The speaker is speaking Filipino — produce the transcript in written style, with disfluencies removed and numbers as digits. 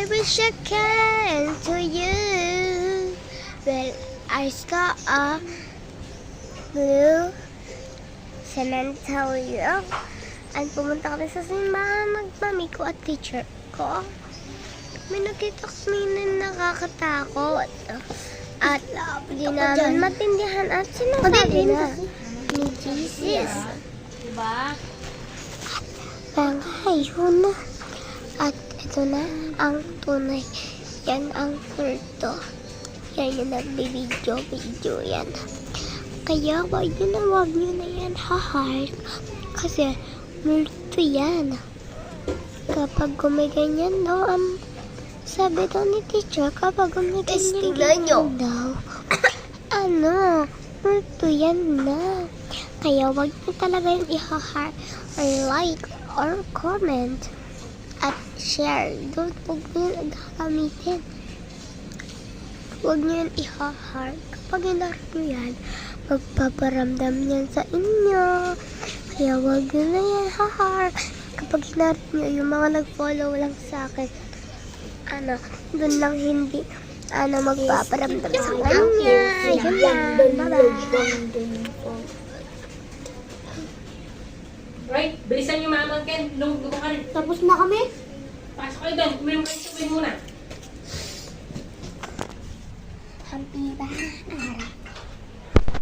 wish I can to you. Well, I saw a blue cementerio. At pumunta kami sa simbahan magmami ko at teacher ko. May nakita kami na nakakatakot. At di namin matindihan at sinasabi na ni Jesus. Diba? Ang hayun. At ito na ang tunay. Yan ang kulto. Yan yung nagbibidyo-video yan. Kaya wag nyo na yan hahal. Kasi multo yan. Kapag gumiganyan daw, sabi daw ni teacher, kapag gumiganyan daw, multo yan na. Kaya wag nyo talaga yung ihahal or like or comment at share. Huwag nyo yung gagamitin. Huwag nyo yung ihahal. Kapag hinarap nyo yan, magpaparamdam yan sa inyo. Kaya wag nyo na yan hahar. Kapag hinarap nyo yung mga nag-follow lang sa akin, dun lang hindi, magpaparamdam sa kanya. Yun lang. Bye-bye. Right, bilisan niyo mga Ken. Lugo ka rin. Tapos na kami? Pasok kayo doon. Uminom kayo tubig muna. Happy ba? Araw.